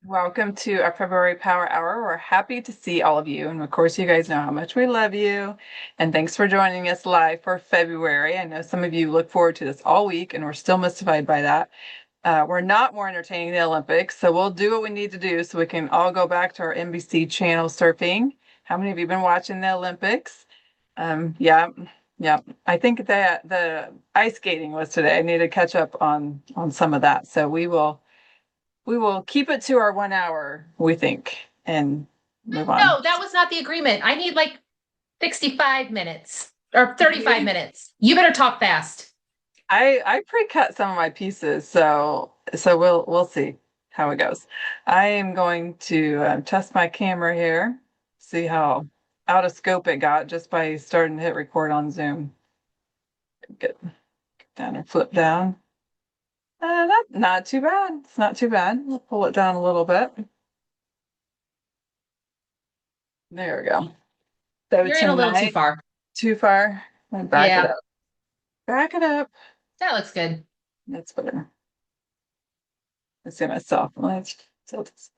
Welcome to our February Power Hour. We're happy to see all of you. And of course, you guys know how much we love you. And thanks for joining us live for February. I know some of you look forward to this all week, and we're still mystified by that. We're not more entertaining than the Olympics, so we'll do what we need to do so we can all go back to our NBC channel surfing. How many of you have been watching the Olympics? Yeah, yeah. I think that the ice skating was today. I need to catch up on some of that. So we will keep it to our 1 hour, we think, and move on. No, that was not the agreement. I need like 65 minutes or 35 You, minutes. You better talk fast. I pre-cut some of my pieces, so we'll see how it goes. I am going to test my camera here, see how out of scope it got just by starting to hit record on Zoom. Get down and flip down. Not too bad. It's not too bad. We'll pull it down a little bit. There we go. So You're in a little too tonight, far. too far. Back it Yeah, up. Back it up. that looks good. That's better. I see myself. Let's tilt this.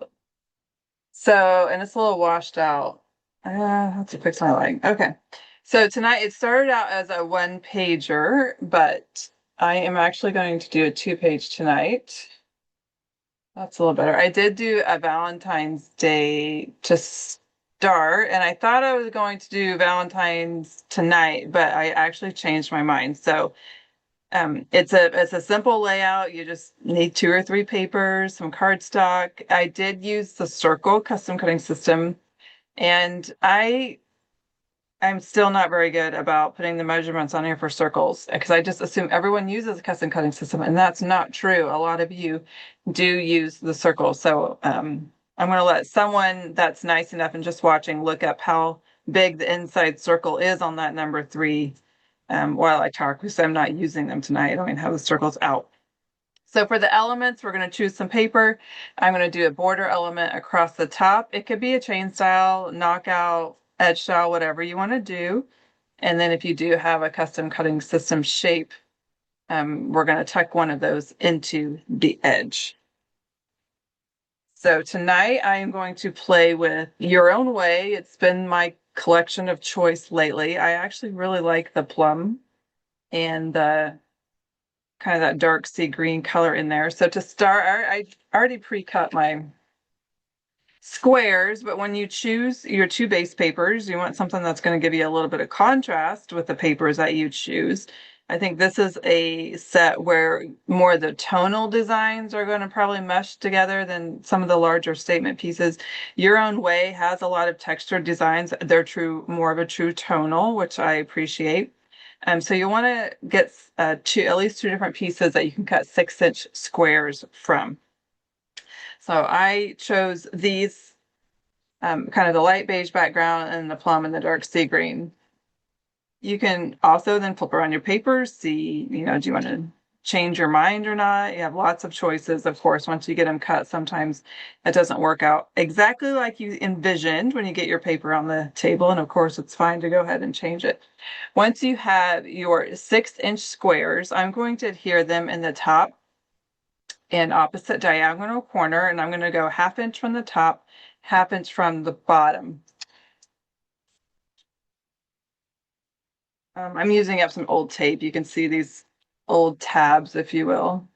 So, and it's a little washed out. I have to fix my lighting. Okay. So tonight it started out as a one pager, but I am actually going to do a two-page tonight. That's a little better. I did do a Valentine's Day to start, and I thought I was going to do Valentine's tonight, but I actually changed my mind. So it's a simple layout. You just need 2 or 3 papers, some cardstock. I did use the circle custom cutting system, and I'm still not very good about putting the measurements on here for circles because I just assume everyone uses a custom cutting system, and that's not true. A lot of you do use the circle. So I'm going to let someone that's nice enough and just watching look up how big the inside circle is on that number 3 while I talk, because I'm not using them tonight. I don't even have the circles out. So for the elements, we're going to choose some paper. I'm going to do a border element across the top. It could be a chain style, knockout, edge style, whatever you want to do. And then if you do have a custom cutting system shape, we're going to tuck one of those into the edge. So tonight I am going to play with Your Own Way. It's been my collection of choice lately. I actually really like the plum and the kind of that dark sea green color in there. So to start, I already pre-cut my squares, but when you choose your 2 base papers, you want something that's going to give you a little bit of contrast with the papers that you choose. I think this is a set where more of the tonal designs are going to probably mesh together than some of the larger statement pieces. Your Own Way has a lot of textured designs. They're more of a true tonal, which I appreciate. So you want to get at least 2 different pieces that you can cut 6-inch squares from. So I chose these, kind of the light beige background and the plum and the dark sea green. You can also then flip around your papers, see, do you want to change your mind or not? You have lots of choices. Of course, once you get them cut, sometimes it doesn't work out exactly like you envisioned when you get your paper on the table. And of course, it's fine to go ahead and change it. Once you have your 6-inch squares, I'm going to adhere them in the top and opposite diagonal corner, and I'm going to go 1/2 inch from the top, 1/2 inch from the bottom. I'm using up some old tape. You can see these old tabs, if you will.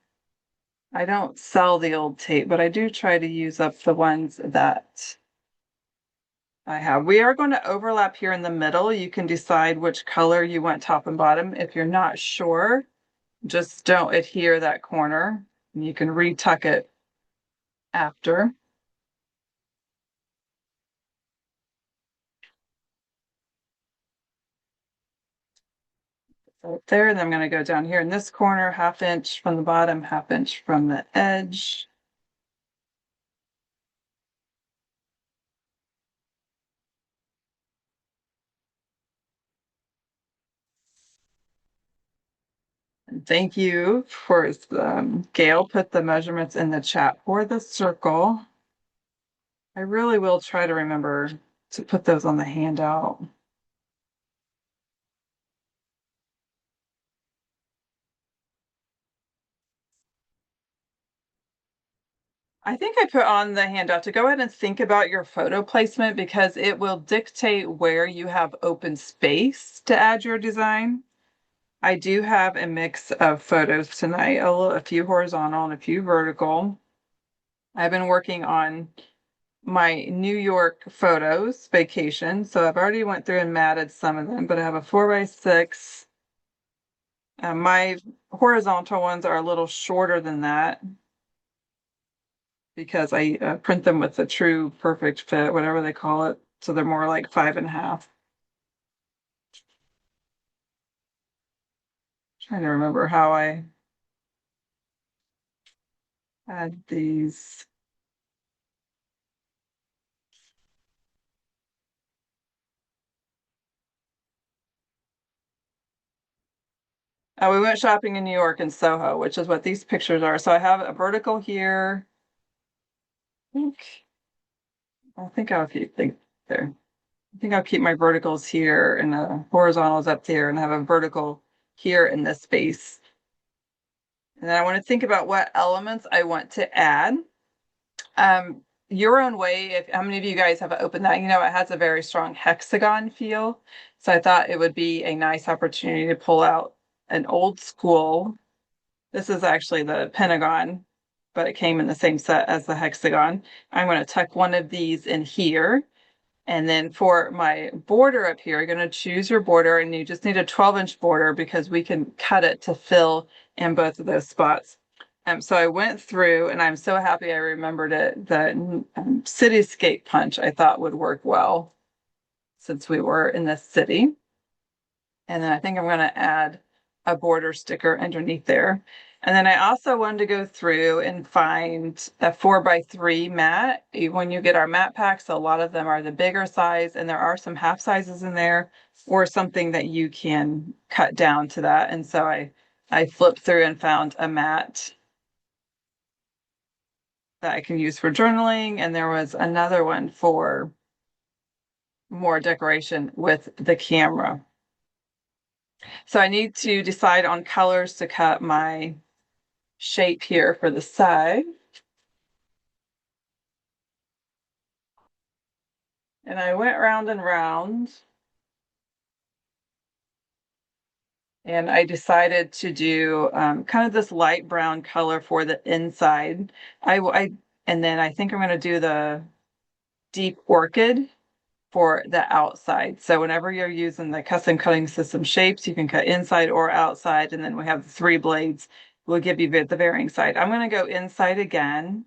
I don't sell the old tape, but I do try to use up the ones that I have. We are going to overlap here in the middle. You can decide which color you want top and bottom. If you're not sure, just don't adhere that corner. And you can retuck it after. Right there, and I'm going to go down here in this corner, 1/2 inch from the bottom, 1/2 inch from the edge. And thank you for Gail put the measurements in the chat for the circle. I really will try to remember to put those on the handout. I think I put on the handout to go ahead and think about your photo placement because it will dictate where you have open space to add your design. I do have a mix of photos tonight, a few horizontal and a few vertical. I've been working on my New York photos vacation. So I've already went through and matted some of them, but I have a 4x6. My horizontal ones are a little shorter than that because I print them with the true perfect fit, whatever they call it. So they're more like 5.5. Trying to remember how I had these. We went shopping in New York in Soho, which is what these pictures are. So I have a vertical here. I think I'll keep there. I think I'll keep my verticals here and the horizontals up there and have a vertical here in this space. And then I want to think about what elements I want to add. Your own way, if how many of you guys have opened that, it has a very strong hexagon feel. So I thought it would be a nice opportunity to pull out an old school. This is actually the Pentagon, but it came in the same set as the hexagon. I'm going to tuck one of these in here. And then for my border up here, you're going to choose your border and you just need a 12-inch border because we can cut it to fill in both of those spots. So I went through and I'm so happy I remembered it. The cityscape punch I thought would work well since we were in the city. And then I think I'm going to add a border sticker underneath there. And then I also wanted to go through and find a 4x3 mat. When you get our mat packs, a lot of them are the bigger size, and there are some half sizes in there or something that you can cut down to that. And so I flipped through and found a mat that I can use for journaling. And there was another one for more decoration with the camera. So I need to decide on colors to cut my shape here for the side. And I went round and round and I decided to do kind of this light brown color for the inside. And then I think I'm going to do the deep orchid for the outside. So whenever you're using the custom cutting system shapes, you can cut inside or outside. And then we have the 3 blades. We'll give you the varying side. I'm going to go inside again.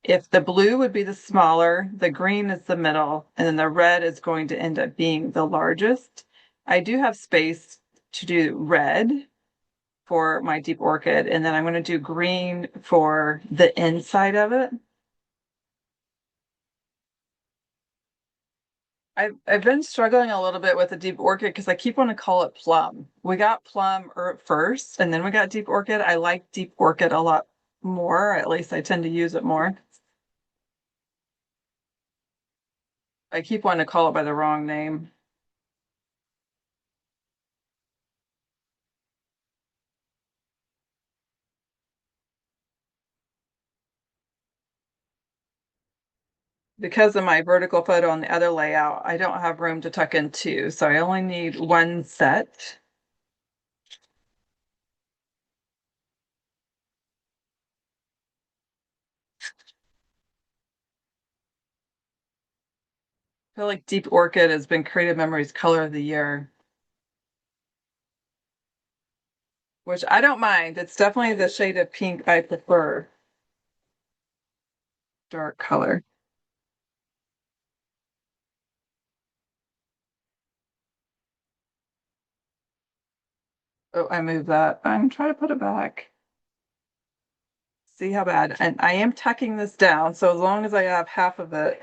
If the blue would be the smaller, the green is the middle, and then the red is going to end up being the largest. I do have space to do red for my deep orchid, and then I'm going to do green for the inside of it. I've been struggling a little bit with the deep orchid because I keep wanting to call it plum. We got plum first, and then we got deep orchid. I like deep orchid a lot more. At least I tend to use it more. I keep wanting to call it by the wrong name. Because of my vertical photo on the other layout, I don't have room to tuck in 2, so I only need 1 set. I feel like Deep Orchid has been Creative Memories Color of the Year, which I don't mind. It's definitely the shade of pink I prefer. Dark color. Oh, I moved that. I'm trying to put it back. See how bad. And I am tucking this down, so as long as I have half of it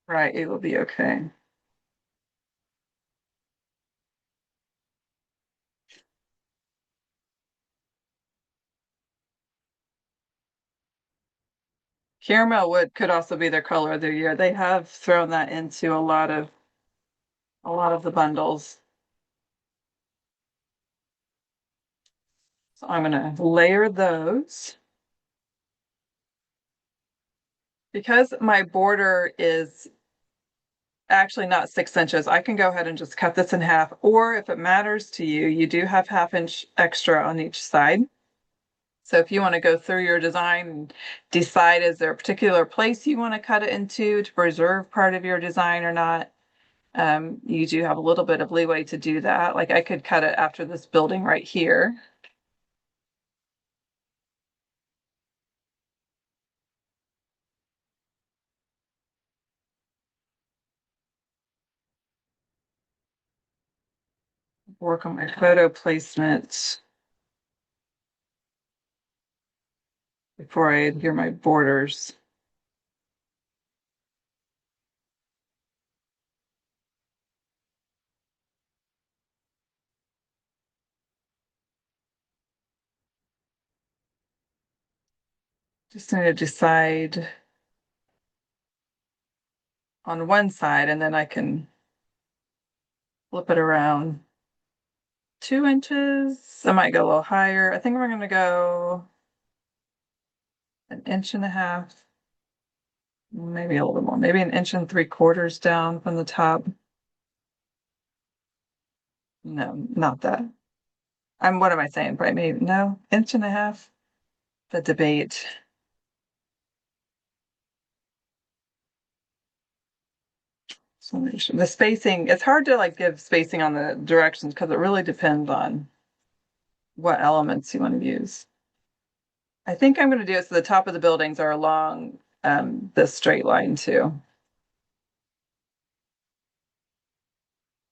right, it will be okay. Caramel wood could also be their color of the year. They have thrown that into a lot of the bundles. So I'm going to layer those. Because my border is actually not 6 inches, I can go ahead and just cut this in half. Or if it matters to you, you do have 1/2 inch extra on each side. So if you want to go through your design and decide, is there a particular place you want to cut it into to preserve part of your design or not, you do have a little bit of leeway to do that. Like I could cut it after this building right here. Work on my photo placement before I adhere my borders. Just need to decide on one side and then I can flip it around 2 inches. I might go a little higher. I think we're going to go 1.5 inches, maybe a little bit more, maybe 1.75 inches down from the top. No, not that. What am I saying? Probably maybe, no, 1.5 inches. The debate. So the spacing, it's hard to like give spacing on the directions because it really depends on what elements you want to use. I think I'm going to do it so the top of the buildings are along this straight line too.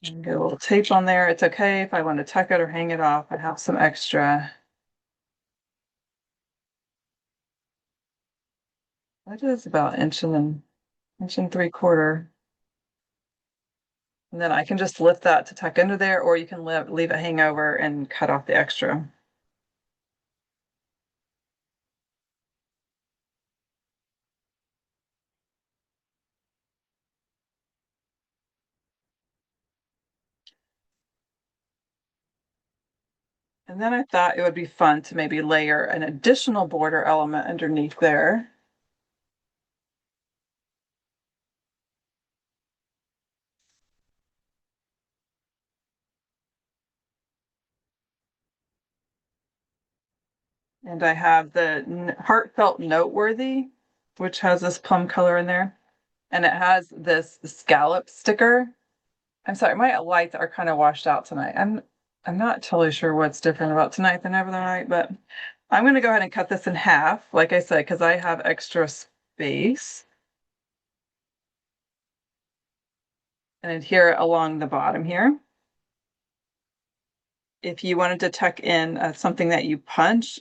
And get a little tape on there. It's okay if I want to tuck it or hang it off. I have some extra. That is about 1.75 inches. And then I can just lift that to tuck into there, or you can leave it hang over and cut off the extra. And then I thought it would be fun to maybe layer an additional border element underneath there. And I have the Heartfelt Noteworthy, which has this plum color in there. And it has this scallop sticker. I'm sorry, my lights are kind of washed out tonight. I'm not totally sure what's different about tonight than every other night, but I'm going to go ahead and cut this in half, like I said, because I have extra space. And adhere it along the bottom here. If you wanted to tuck in something that you punch,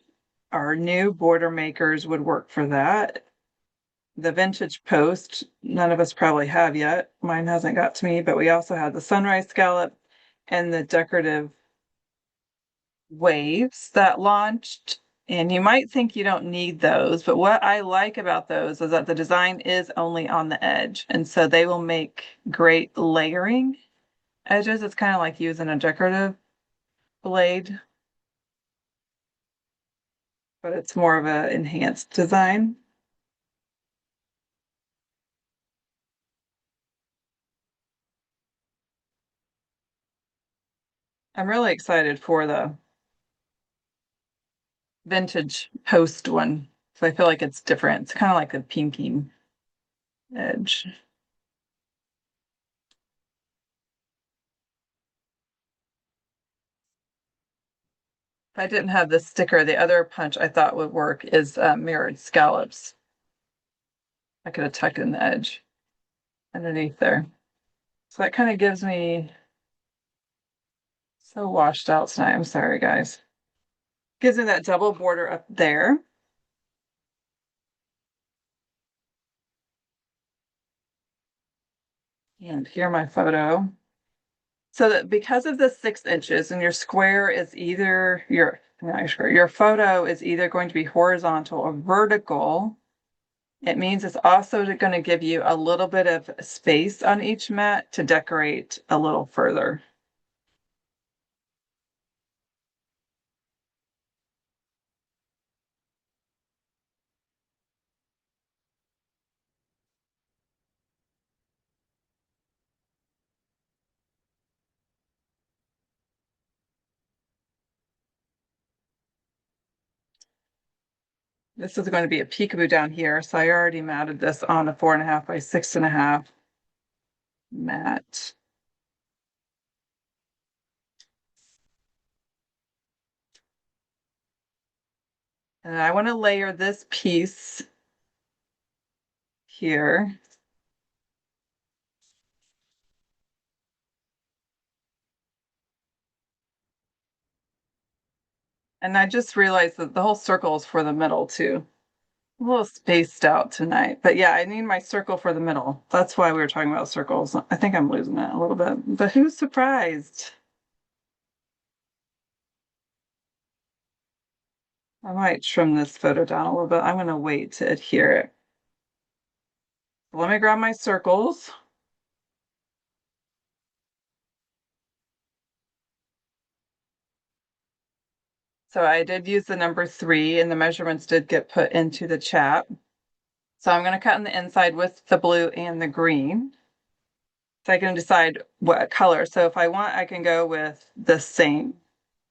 our new border makers would work for that. The vintage post, none of us probably have yet. Mine hasn't got to me, but we also have the sunrise scallop and the decorative waves that launched. And you might think you don't need those, but what I like about those is that the design is only on the edge. And so they will make great layering edges. It's kind of like using a decorative blade, but it's more of an enhanced design. I'm really excited for the vintage post one. So I feel like it's different. It's kind of like a pinking edge. If I didn't have this sticker, the other punch I thought would work is mirrored scallops. I could have tucked in the edge underneath there. So that kind of gives me so washed out tonight. I'm sorry, guys. Gives me that double border up there. And here my photo. So that because of the 6 inches and your square is either your photo is either going to be horizontal or vertical, it means it's also going to give you a little bit of space on each mat to decorate a little further. This is going to be a peekaboo down here. So I already matted this on a 4.5 by 6.5 mat. And I want to layer this piece here. And I just realized that the whole circle is for the middle too. A little spaced out tonight. But yeah, I need my circle for the middle. That's why we were talking about circles. I think I'm losing it a little bit. But who's surprised? I might trim this photo down a little bit. I'm going to wait to adhere it. Let me grab my circles. So I did use the number 3 and the measurements did get put into the chat. So I'm going to cut in the inside with the blue and the green. So I can decide what color. So if I want, I can go with the same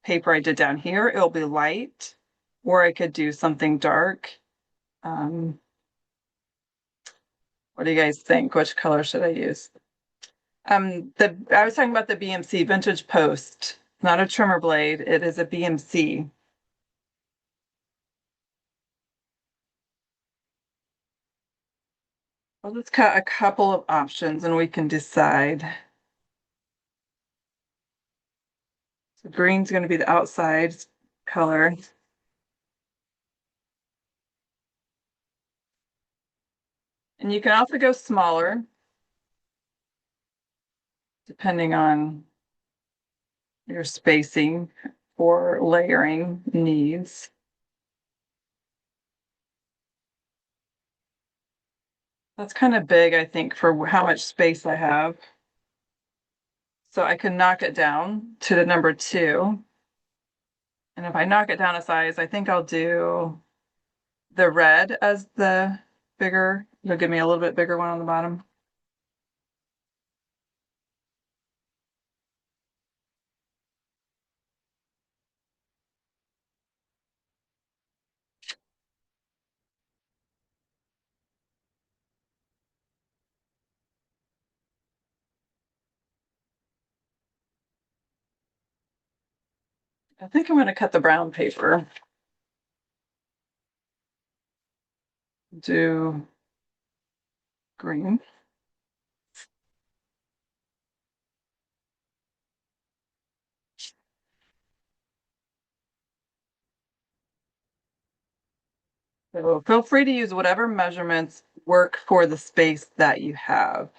paper I did down here. It'll be light, or I could do something dark. What do you guys think? Which color should I use? I was talking about the BMC Vintage Post, not a trimmer blade. It is a BMC. I'll just cut a couple of options and we can decide. So green's going to be the outside color. And you can also go smaller, depending on your spacing for layering needs. That's kind of big, I think, for how much space I have. So I can knock it down to the number 2. And if I knock it down a size, I think I'll do the red as the bigger. It'll give me a little bit bigger one on the bottom. I think I'm going to cut the brown paper. Do green. So feel free to use whatever measurements work for the space that you have.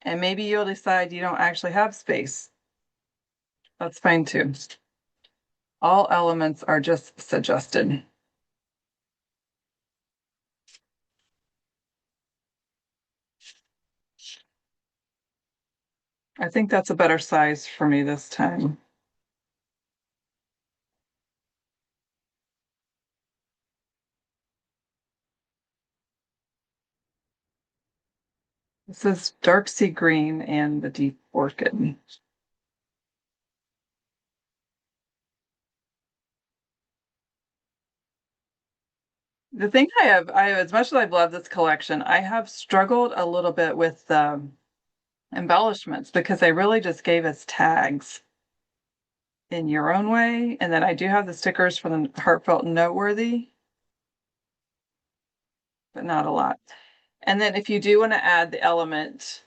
And maybe you'll decide you don't actually have space. That's fine too. All elements are just suggested. I think that's a better size for me this time. This is dark sea green and the deep orchid. The thing as much as I've loved this collection, I have struggled a little bit with the embellishments because they really just gave us tags in your own way. And then I do have the stickers for the heartfelt and noteworthy, but not a lot. And then if you do want to add the element,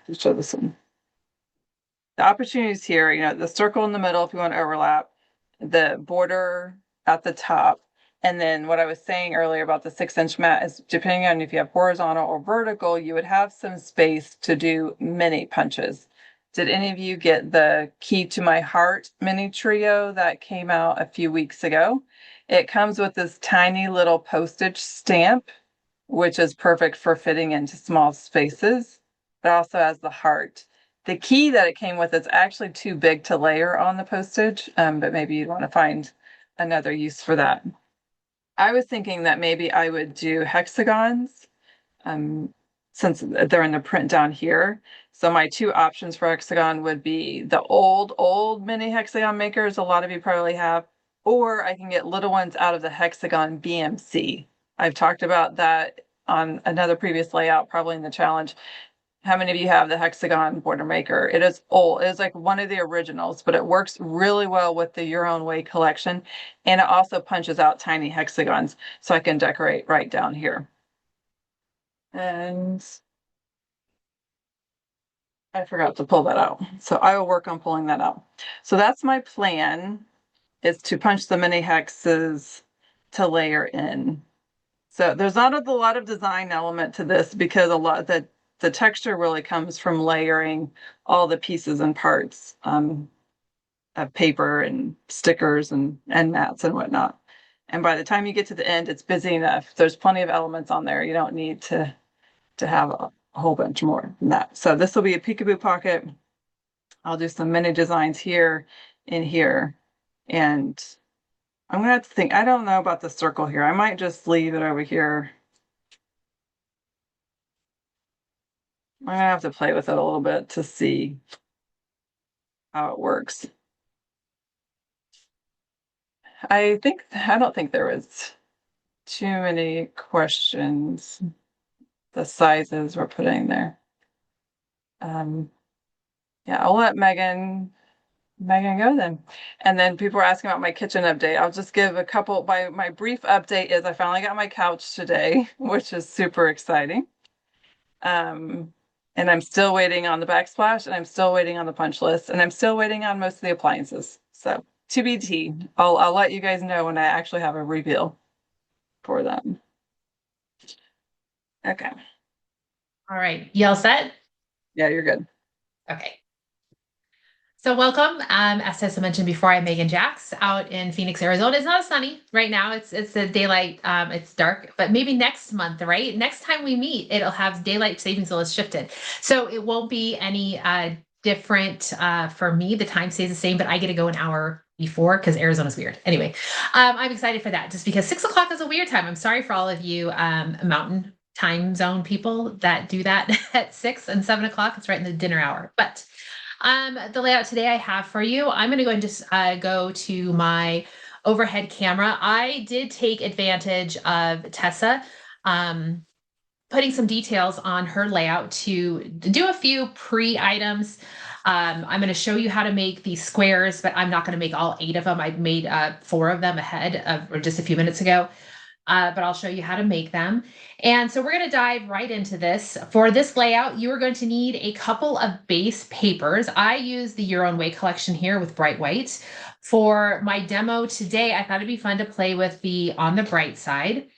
let's show this one. The opportunities here, the circle in the middle if you want to overlap, the border at the top, and then what I was saying earlier about the 6-inch mat is depending on if you have horizontal or vertical, you would have some space to do mini punches. Did any of you get the Key to My Heart mini trio that came out a few weeks ago? It comes with this tiny little postage stamp, which is perfect for fitting into small spaces. It also has the heart. The key that it came with is actually too big to layer on the postage, but maybe you'd want to find another use for that. I was thinking that maybe I would do hexagons, since they're in the print down here. So my 2 options for hexagon would be the old mini hexagon makers a lot of you probably have, or I can get little ones out of the hexagon BMC. I've talked about that on another previous layout, probably in the challenge. How many of you have the hexagon border maker? It is old. It is like one of the originals, but it works really well with the Your Own Way collection. And it also punches out tiny hexagons so I can decorate right down here. And I forgot to pull that out. So I will work on pulling that out. So that's my plan, is to punch the mini hexes to layer in. So there's not a lot of design element to this because a lot the texture really comes from layering all the pieces and parts of paper and stickers and end mats and whatnot. And by the time you get to the end, it's busy enough. There's plenty of elements on there. You don't need to have a whole bunch more than that. So this will be a peekaboo pocket. I'll do some mini designs here and here. And I'm gonna have to think, I don't know about the circle here. I might just leave it over here. I'm gonna have to play with it a little bit to see how it works. I don't think there was too many questions. The sizes we're putting there. Um, yeah, I'll let Meggan go then. And then people are asking about my kitchen update. I'll just give a couple. My brief update is I finally got my couch today, which is super exciting. Um, and I'm still waiting on the backsplash, and I'm still waiting on the punch list, and I'm still waiting on most of the appliances. So TBD. I'll let you guys know when I actually have a reveal for them. Okay. All right. You all set? Yeah, you're good. Okay. So welcome. As Tessa mentioned before, I'm Megan Jax out in Phoenix, Arizona. It's not sunny right now. It's the daylight. It's dark, but maybe next month, right? Next time we meet, it'll have daylight savings will have shifted, so it won't be any different for me. The time stays the same, but I get to go an hour before because Arizona's weird. Anyway, I'm excited for that just because 6 o'clock is a weird time. I'm sorry for all of you mountain time zone people that do that at 6 and 7 o'clock. It's right in the dinner hour, but. The layout today I have for you, I'm going to go and just go to my overhead camera. I did take advantage of Tessa putting some details on her layout to do a few pre-items. I'm going to show you how to make these squares, but I'm not going to make all 8 of them. I made 4 of them ahead of, or just a few minutes ago. But I'll show you how to make them. And so we're going to dive right into this. For this layout, you are going to need a couple of base papers. I use the Your Own Way collection here with bright white. For my demo today, I thought it'd be fun to play with the On the Bright Side.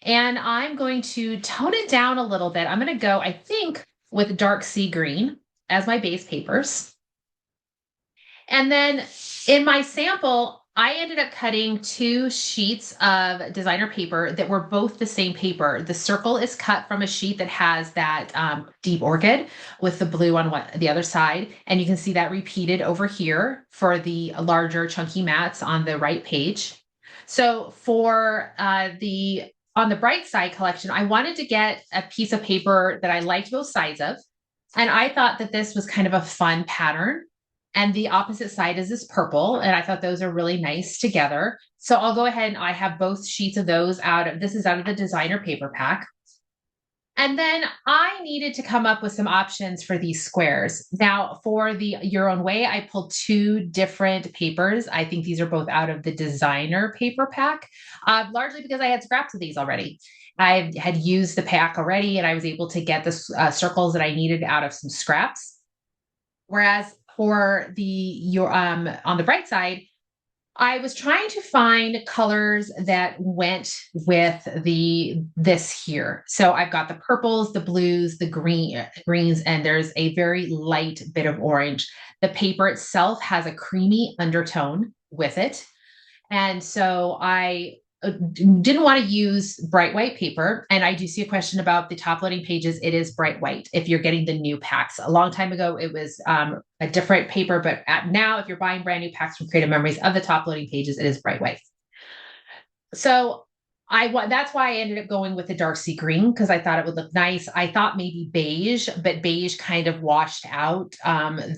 And I'm going to tone it down a little bit. I'm going to go, I think, with dark sea green as my base papers. And then in my sample, I ended up cutting 2 sheets of designer paper that were both the same paper. The circle is cut from a sheet that has that deep orchid with the blue on the other side. And you can see that repeated over here for the larger chunky mats on the right page. So for the On the Bright Side collection, I wanted to get a piece of paper that I liked both sides of. And I thought that this was kind of a fun pattern. And the opposite side is this purple. And I thought those are really nice together. So I'll go ahead and I have both sheets of those out of, this is out of the designer paper pack. And then I needed to come up with some options for these squares. Now, for the Your Own Way, I pulled 2 different papers. I think these are both out of the designer paper pack, largely because I had scraps of these already. I had used the pack already, and I was able to get the circles that I needed out of some scraps. Whereas for the your On the Bright Side, I was trying to find colors that went with this here. So I've got the purples, the blues, the greens, and there's a very light bit of orange. The paper itself has a creamy undertone with it. And so I didn't want to use bright white paper. And I do see a question about the top loading pages. It is bright white if you're getting the new packs. A long time ago, it was a different paper, but now if you're buying brand new packs from Creative Memories of the top loading pages, it is bright white. So that's why I ended up going with the dark sea green because I thought it would look nice. I thought maybe beige, but beige kind of washed out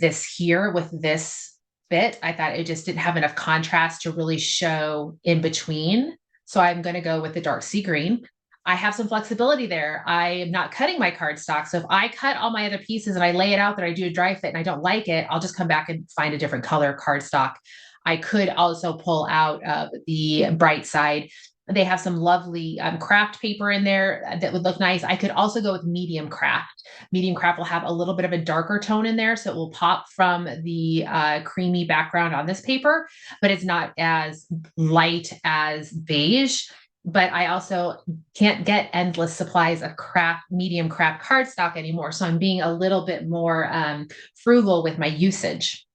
this here with this bit. I thought it just didn't have enough contrast to really show in between. So I'm going to go with the dark sea green. I have some flexibility there. I am not cutting my cardstock. So if I cut all my other pieces and I lay it out that I do a dry fit and I don't like it, I'll just come back and find a different color cardstock. I could also pull out of the bright side. They have some lovely craft paper in there that would look nice. I could also go with medium craft. Medium craft will have a little bit of a darker tone in there, so it will pop from the creamy background on this paper, but it's not as light as beige. But I also can't get endless supplies of craft, medium craft cardstock anymore. So I'm being a little bit more frugal with my usage.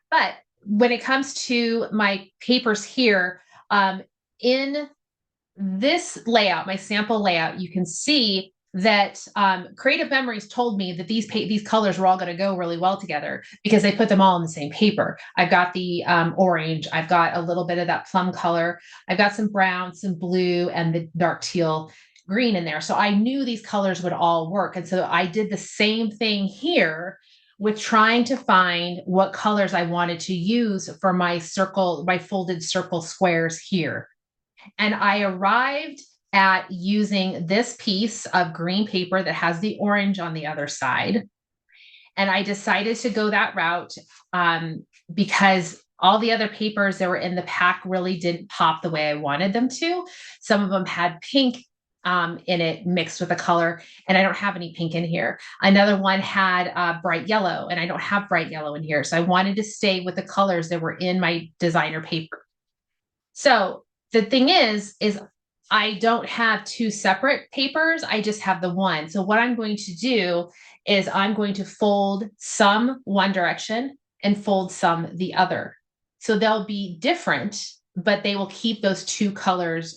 But when it comes to my papers here, in this layout, my sample layout, you can see that Creative Memories told me that these colors were all going to go really well together because they put them all in the same paper. I've got the orange, I've got a little bit of that plum color, I've got some brown, some blue, and the dark teal green in there. So I knew these colors would all work. And so I did the same thing here with trying to find what colors I wanted to use for my circle, my folded circle squares here. And I arrived at using this piece of green paper that has the orange on the other side. And I decided to go that route because all the other papers that were in the pack really didn't pop the way I wanted them to. Some of them had pink in it mixed with a color, and I don't have any pink in here. Another one had bright yellow, and I don't have bright yellow in here. So I wanted to stay with the colors that were in my designer paper. So the thing is I don't have two separate papers. I just have the one. So what I'm going to do is I'm going to fold some one direction and fold some the other. So they'll be different, but they will keep those two colors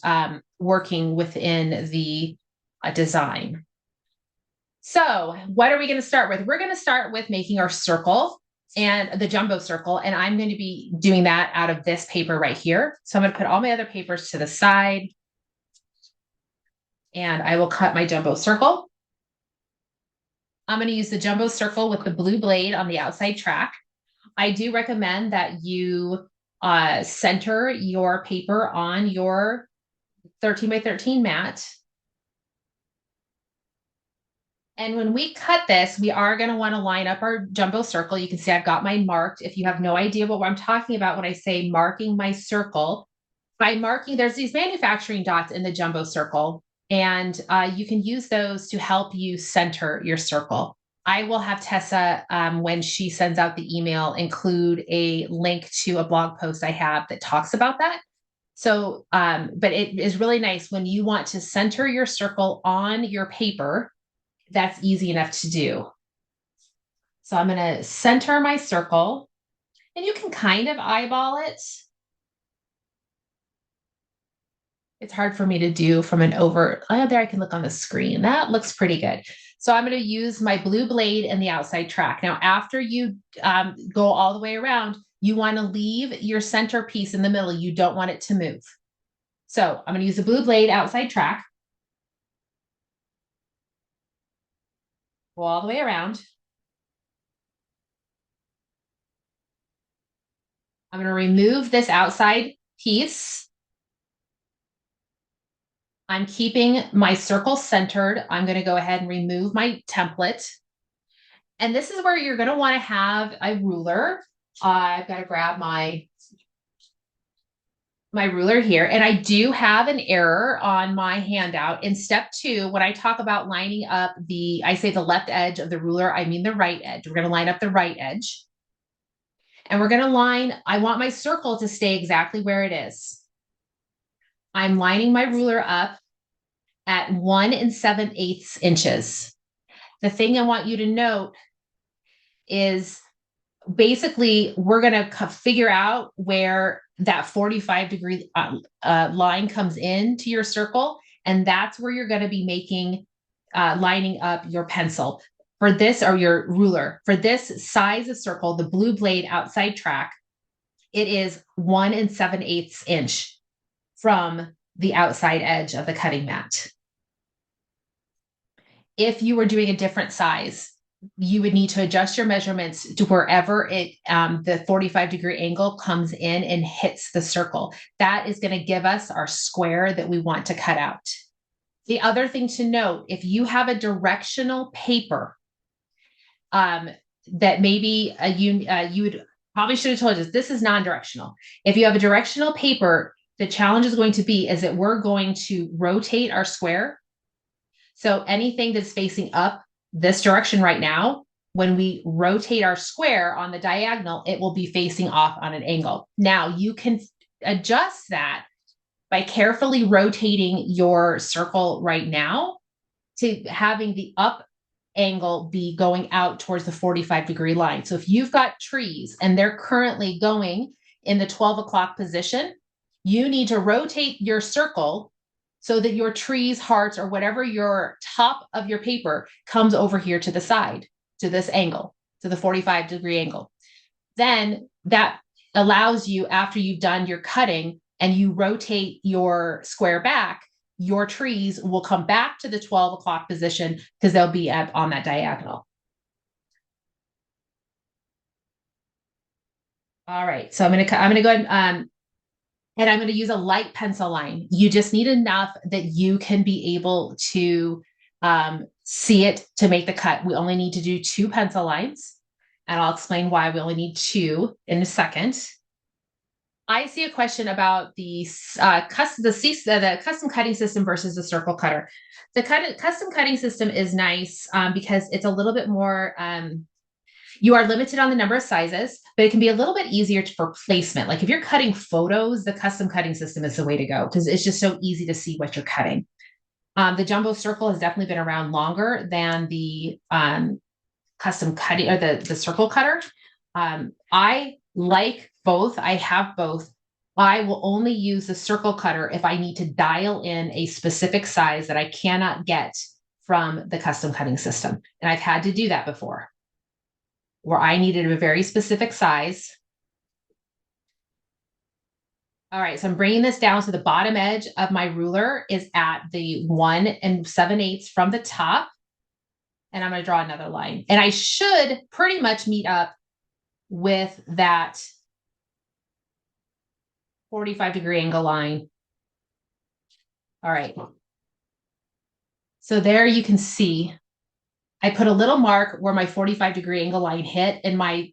working within the design. So what are we going to start with? We're going to start with making our circle and the jumbo circle. And I'm going to be doing that out of this paper right here. So I'm going to put all my other papers to the side and I will cut my jumbo circle. I'm going to use the jumbo circle with the blue blade on the outside track. I do recommend that you center your paper on your 13 by 13 mat. And when we cut this, we are going to want to line up our jumbo circle. You can see I've got mine marked. If you have no idea what I'm talking about when I say marking my circle, by marking, there's these manufacturing dots in the jumbo circle, and you can use those to help you center your circle. I will have Tessa, when she sends out the email, include a link to a blog post I have that talks about that. So, but it is really nice when you want to center your circle on your paper. That's easy enough to do. So I'm going to center my circle, and you can kind of eyeball it. It's hard for me to do from an over, oh, there I can look on the screen. That looks pretty good. So I'm going to use my blue blade and the outside track. Now, after you go all the way around, you want to leave your center piece in the middle. You don't want it to move. So I'm going to use the blue blade outside track. Go all the way around. I'm going to remove this outside piece. I'm keeping my circle centered. I'm going to go ahead and remove my template. And this is where you're going to want to have a ruler. I've got to grab my ruler here. And I do have an error on my handout. In step 2, when I talk about lining up I say the left edge of the ruler, I mean the right edge. We're going to line up the right edge. And we're going to I want my circle to stay exactly where it is. I'm lining my ruler up at 1 7/8 inches. The thing I want you to note is basically we're going to figure out where that 45-degree line comes into your circle. And that's where you're going to be making, lining up your pencil for this, or your ruler. For this size of circle, the blue blade outside track, it is 1 7/8 inch from the outside edge of the cutting mat. If you were doing a different size, you would need to adjust your measurements to wherever the 45-degree angle comes in and hits the circle. That is going to give us our square that we want to cut out. The other thing to note, if you have a directional paper, um, that maybe you would probably should have told us this is non-directional. If you have a directional paper, the challenge is going to be is that we're going to rotate our square. So anything that's facing up this direction right now, when we rotate our square on the diagonal, it will be facing off on an angle. Now you can adjust that by carefully rotating your circle right now to having the up angle be going out towards the 45-degree line. So if you've got trees and they're currently going in the 12 o'clock position, you need to rotate your circle so that your trees, hearts, or whatever your top of your paper comes over here to the side, to this angle, to the 45-degree angle. Then that allows you, after you've done your cutting and you rotate your square back, your trees will come back to the 12 o'clock position because they'll be on that diagonal. All right, so I'm going to go ahead and I'm going to use a light pencil line. You just need enough that you can be able to see it to make the cut. We only need to do 2 pencil lines, and I'll explain why we only need 2 in a second. I see a question about the custom cutting system versus the circle cutter. The custom cutting system is nice because it's a little bit more, you are limited on the number of sizes, but it can be a little bit easier for placement. Like if you're cutting photos, the custom cutting system is the way to go because it's just so easy to see what you're cutting. The jumbo circle has definitely been around longer than the custom cutting or the circle cutter. I like both. I have both. I will only use the circle cutter if I need to dial in a specific size that I cannot get from the custom cutting system. And I've had to do that before, where I needed a very specific size. All right, so I'm bringing this down so the bottom edge of my ruler is at the 1 7/8 from the top. And I'm going to draw another line. And I should pretty much meet up with that 45-degree angle line. All right. So there you can see I put a little mark where my 45-degree angle line hit and my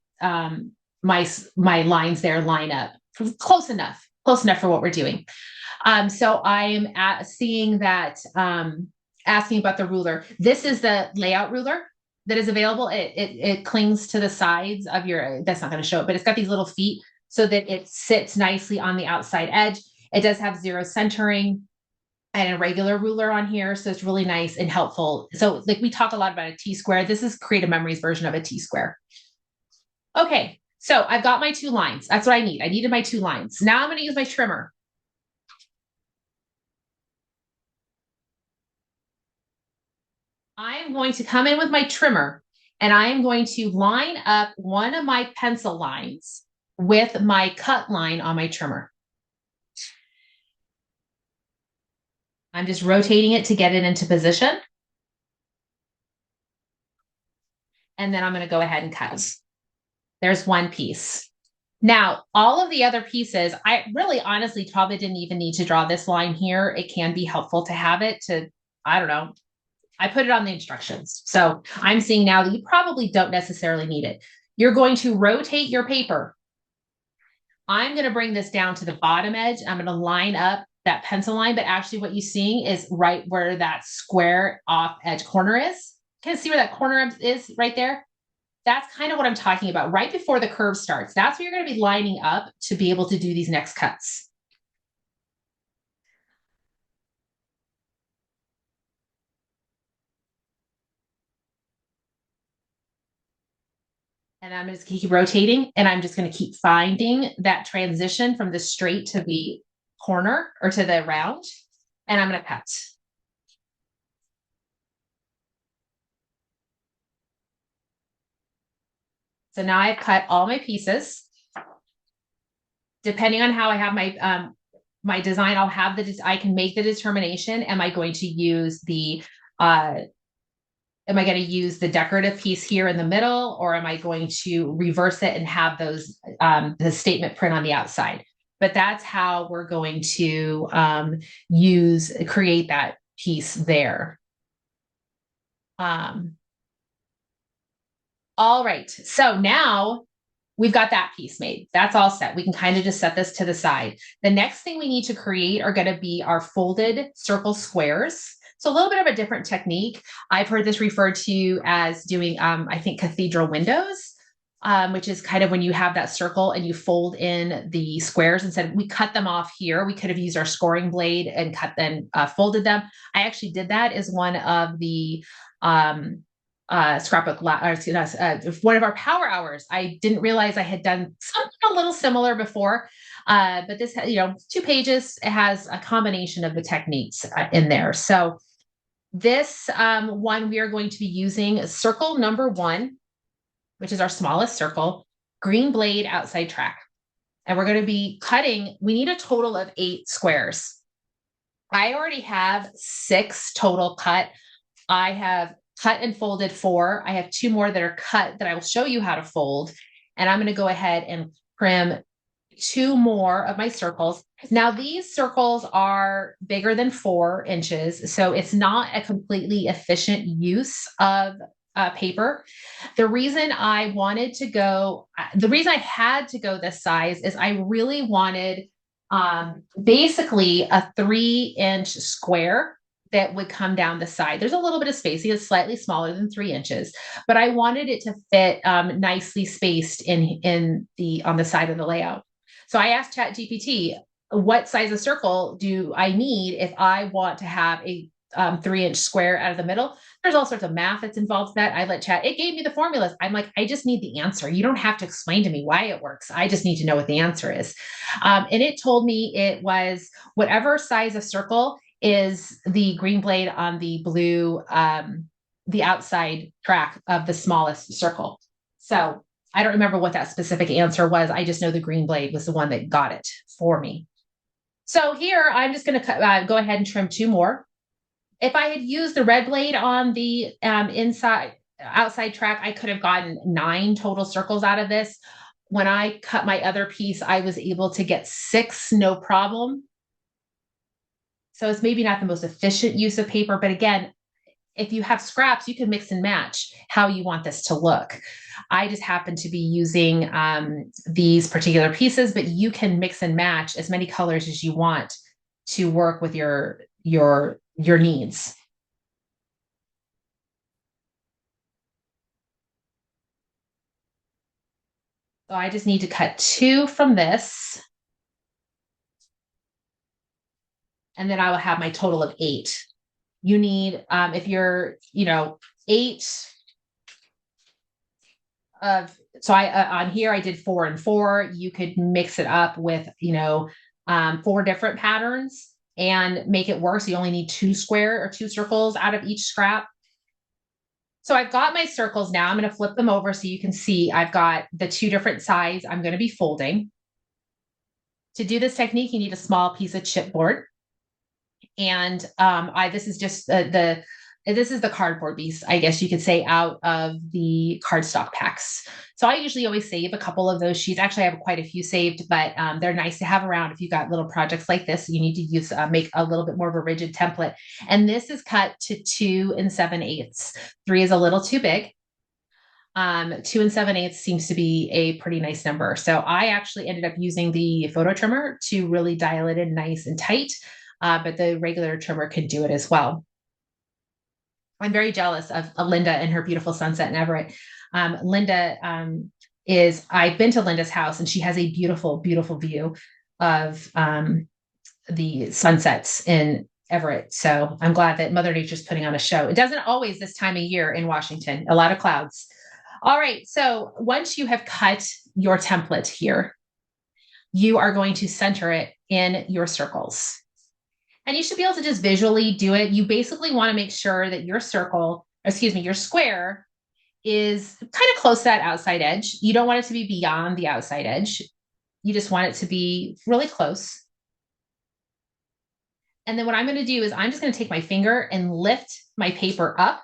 my lines there line up. Close enough for what we're doing. So I am seeing that, asking about the ruler. This is the layout ruler that is available. It clings to the sides of your, that's not going to show it, but it's got these little feet so that it sits nicely on the outside edge. It does have 0 centering and a regular ruler on here. So it's really nice and helpful. So like we talk a lot about a T-square. This is Creative Memories version of a T-square. Okay, so I've got my 2 lines. That's what I need. I needed my 2 lines. Now I'm going to use my trimmer. I'm going to come in with my trimmer and I am going to line up one of my pencil lines with my cut line on my trimmer. I'm just rotating it to get it into position. And then I'm going to go ahead and cut. There's one piece. Now, all of the other pieces, I really honestly probably didn't even need to draw this line here. It can be helpful to have it to, I don't know. I put it on the instructions. So I'm seeing now that you probably don't necessarily need it. You're going to rotate your paper. I'm going to bring this down to the bottom edge. I'm going to line up that pencil line, but actually what you're seeing is right where that square off edge corner is. Can you see where that corner is right there? That's kind of what I'm talking about. Right before the curve starts, that's where you're going to be lining up to be able to do these next cuts. And I'm just keep rotating and I'm just going to keep finding that transition from the straight to the corner or to the round. And I'm going to cut. So now I've cut all my pieces. Depending on how I have my my design, I'll have I can make the determination. Am I going to use the am I going to use the decorative piece here in the middle, or am I going to reverse it and have those the statement print on the outside? But that's how we're going to create that piece there. Um, all right. So now we've got that piece made. That's all set. We can kind of just set this to the side. The next thing we need to create are going to be our folded circle squares. So a little bit of a different technique. I've heard this referred to as doing, I think, cathedral windows, which is kind of when you have that circle and you fold in the squares. Instead, we cut them off here. We could have used our scoring blade and cut them, folded them. I actually did that as one of the scrapbook, one of our power hours. I didn't realize I had done something a little similar before. But this, 2 pages, it has a combination of the techniques in there. So this one, we are going to be using circle number 1, which is our smallest circle, green blade outside track. And we're going to be cutting, we need a total of 8 squares. I already have 6 total cut. I have cut and folded 4. I have 2 more that are cut that I will show you how to fold. And I'm going to go ahead and trim 2 more of my circles. Now, these circles are bigger than 4 inches, so it's not a completely efficient use of paper. The reason I had to go this size is I really wanted basically a 3-inch square that would come down the side. There's a little bit of spacing. It's slightly smaller than 3 inches, but I wanted it to fit nicely spaced on the side of the layout. So I asked ChatGPT, what size of circle do I need if I want to have a 3-inch square out of the middle? There's all sorts of math that's involved in that. I let Chat, it gave me the formulas. I'm like, I just need the answer. You don't have to explain to me why it works. I just need to know what the answer is. And it told me it was whatever size of circle is the green blade on the blue, the outside track of the smallest circle. So I don't remember what that specific answer was. I just know the green blade was the one that got it for me. So here, I'm just going to go ahead and trim 2 more. If I had used the red blade on the outside track, I could have gotten 9 total circles out of this. When I cut my other piece, I was able to get 6, no problem. So it's maybe not the most efficient use of paper, but again, if you have scraps, you can mix and match how you want this to look. I just happen to be using these particular pieces, but you can mix and match as many colors as you want to work with your needs. So I just need to cut 2 from this. And then I will have my total of 8. You need, if you're, 8 of, so on here, I did 4 and 4. You could mix it up with, 4 different patterns and make it work. So you only need 2 circles out of each scrap. So I've got my circles now. I'm going to flip them over so you can see I've got the 2 different sides I'm going to be folding. To do this technique, you need a small piece of chipboard. And this is just this is the cardboard piece, I guess you could say, out of the cardstock packs. So I usually always save a couple of those sheets. Actually, I have quite a few saved, but they're nice to have around if you've got little projects like this. You need to use make a little bit more of a rigid template. And this is cut to 2 7/8. 3 is a little too big. 2 7/8 seems to be a pretty nice number. So I actually ended up using the photo trimmer to really dial it in nice and tight. But the regular trimmer can do it as well. I'm very jealous of Linda and her beautiful sunset in Everett. Linda I've been to Linda's house and she has a beautiful, beautiful view of the sunsets in Everett. So I'm glad that Mother Nature's putting on a show. It doesn't always this time of year in Washington, a lot of clouds. All right. So once you have cut your template here, you are going to center it in your circles. And you should be able to just visually do it. You basically want to make sure that your your square is kind of close to that outside edge. You don't want it to be beyond the outside edge. You just want it to be really close. And then what I'm going to do is I'm just going to take my finger and lift my paper up.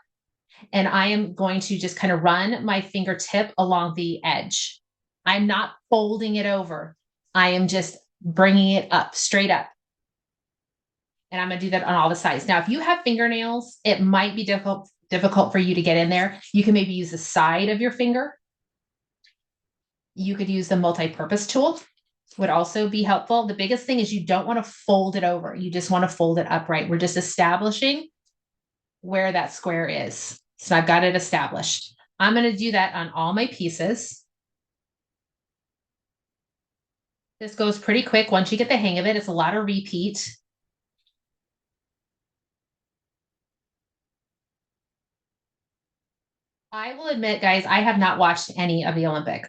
And I am going to just kind of run my fingertip along the edge. I'm not folding it over. I am just bringing it up, straight up. And I'm going to do that on all the sides. Now, if you have fingernails, it might be difficult for you to get in there. You can maybe use the side of your finger. You could use the multi-purpose tool, would also be helpful. The biggest thing is you don't want to fold it over. You just want to fold it upright. We're just establishing where that square is. So I've got it established. I'm going to do that on all my pieces. This goes pretty quick. Once you get the hang of it, it's a lot of repeat. I will admit, guys, I have not watched any of the Olympic.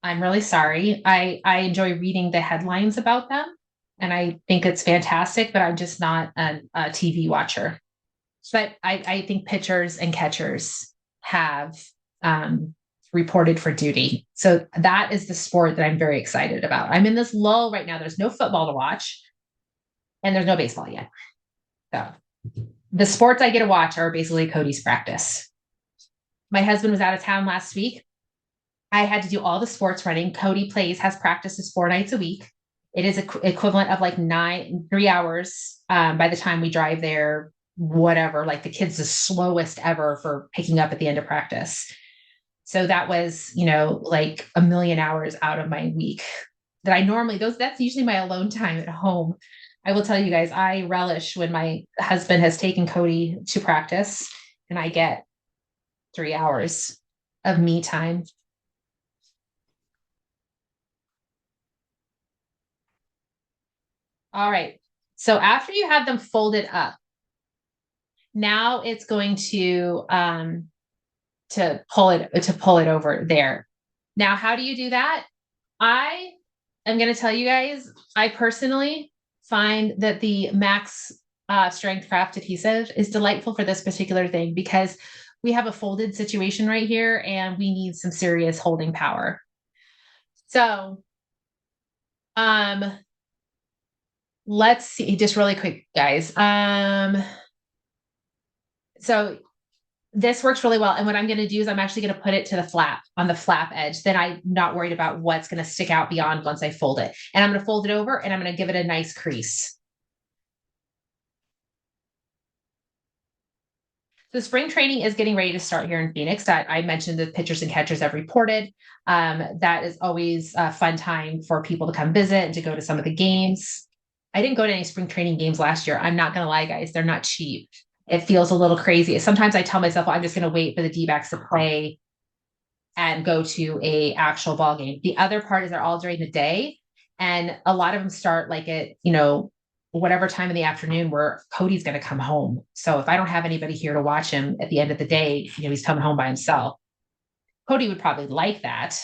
I'm really sorry. I enjoy reading the headlines about them, and I think it's fantastic, but I'm just not a TV watcher. But I think pitchers and catchers have reported for duty. So that is the sport that I'm very excited about. I'm in this lull right now. There's no football to watch, and there's no baseball yet. So the sports I get to watch are basically Cody's practice. My husband was out of town last week. I had to do all the sports running. Cody has practices 4 nights a week. It is equivalent of like 3 hours by the time we drive there, whatever. Like the kid's the slowest ever for picking up at the end of practice. So that was, like a million hours out of my week that I normally, that's usually my alone time at home. I will tell you guys, I relish when my husband has taken Cody to practice and I get 3 hours of me time. All right. So after you have them folded up, now it's going to pull it over there. Now, how do you do that? I am going to tell you guys, I personally find that the Max Strength Craft adhesive is delightful for this particular thing because we have a folded situation right here and we need some serious holding power. So, let's see, just really quick, guys. So this works really well. And what I'm going to do is I'm actually going to put it to the flap on the flap edge. Then I'm not worried about what's going to stick out beyond once I fold it. And I'm going to fold it over and I'm going to give it a nice crease. So spring training is getting ready to start here in Phoenix. That I mentioned the pitchers and catchers have reported. That is always a fun time for people to come visit and to go to some of the games. I didn't go to any spring training games last year. I'm not going to lie, guys. They're not cheap. It feels a little crazy. Sometimes I tell myself, well, I'm just going to wait for the D-backs to play and go to a actual ball game. The other part is they're all during the day. And a lot of them start like at, whatever time in the afternoon where Cody's going to come home. So if I don't have anybody here to watch him at the end of the day, he's coming home by himself. Cody would probably like that,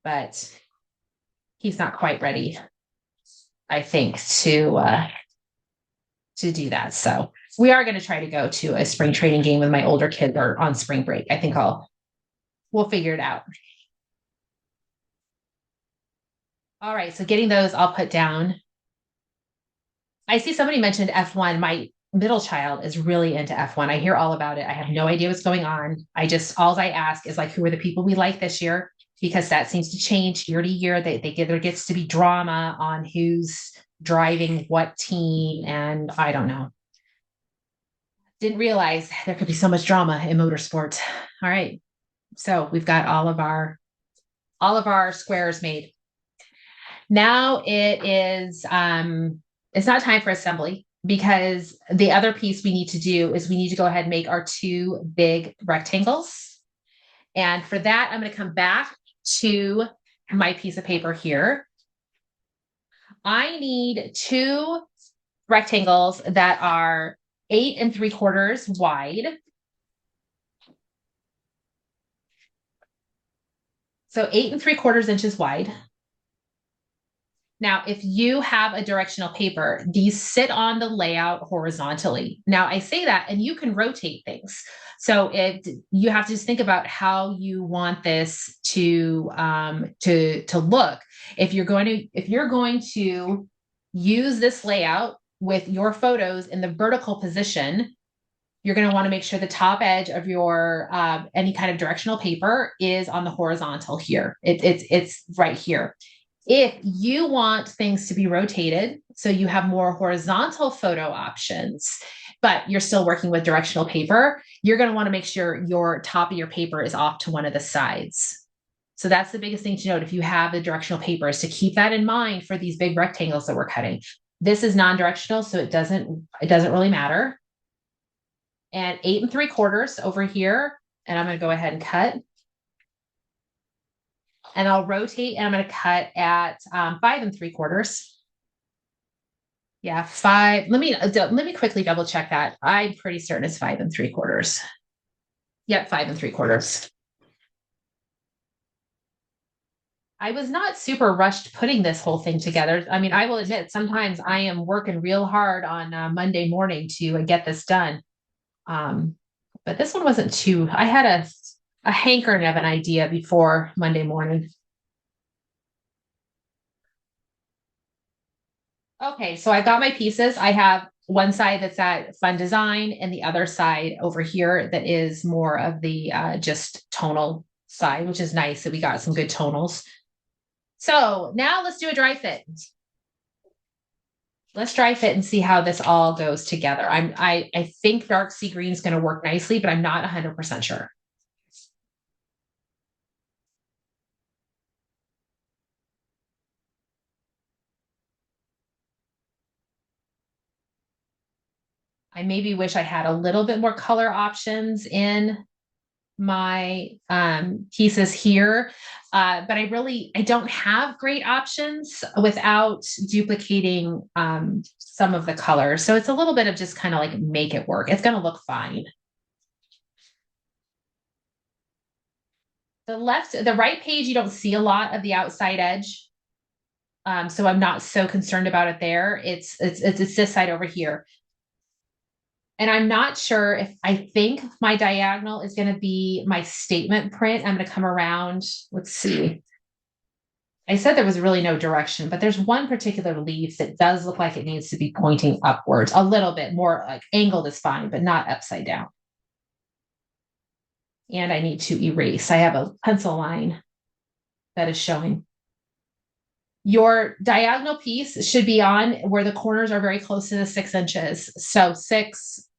but he's not quite ready, I think, to do that. So we are going to try to go to a spring training game with my older kids or on spring break. I think we'll figure it out. All right. So getting those all put down. I see somebody mentioned F1. My middle child is really into F1. I hear all about it. I have no idea what's going on. All I ask is like, who are the people we like this year? Because that seems to change year to year. There gets to be drama on who's driving what team. And I don't know. Didn't realize there could be so much drama in motorsport. All right. So we've got all of our squares made. Now it is, it's not time for assembly because the other piece we need to do is we need to go ahead and make our 2 big rectangles. And for that, I'm going to come back to my piece of paper here. I need 2 rectangles that are 8 3/4 wide. So 8 3/4 inches wide. Now, if you have a directional paper, these sit on the layout horizontally. Now, I say that, and you can rotate things. So you have to just think about how you want this to look. If you're going to use this layout with your photos in the vertical position, you're going to want to make sure the top edge of your any kind of directional paper is on the horizontal here. It's right here. If you want things to be rotated, so you have more horizontal photo options, but you're still working with directional paper, you're going to want to make sure your top of your paper is off to one of the sides. So that's the biggest thing to note if you have the directional paper, is to keep that in mind for these big rectangles that we're cutting. This is non-directional, so it doesn't really matter. And 8 3/4 over here, and I'm going to go ahead and cut. And I'll rotate, and I'm going to cut at 5 3/4. Yeah, five. Let me quickly double check that. I'm pretty certain it's 5 3/4. Yep, 5 3/4. I was not super rushed putting this whole thing together. I mean, I will admit sometimes I am working real hard on Monday morning to get this done. Um, but this one wasn't too. I had a hankering of an idea before Monday morning. Okay, so I got my pieces. I have one side that's at fun design and the other side over here that is more of the just tonal side, which is nice that we got some good tonals. So now let's do a dry fit. Let's dry fit and see how this all goes together. I think dark sea green is going to work nicely, but I'm not 100% sure. I maybe wish I had a little bit more color options in my pieces here, but I don't have great options without duplicating some of the colors. So it's a little bit of just kind of like make it work. It's going to look fine. The right page, you don't see a lot of the outside edge. So I'm not so concerned about it there. It's this side over here. And I'm not sure if I think my diagonal is going to be my statement print. I'm going to come around. Let's see. I said there was really no direction, but there's one particular leaf that does look like it needs to be pointing upwards a little bit more, like angled is fine, but not upside down. And I need to erase. I have a pencil line that is showing. Your diagonal piece should be on where the corners are very close to the 6 inches. So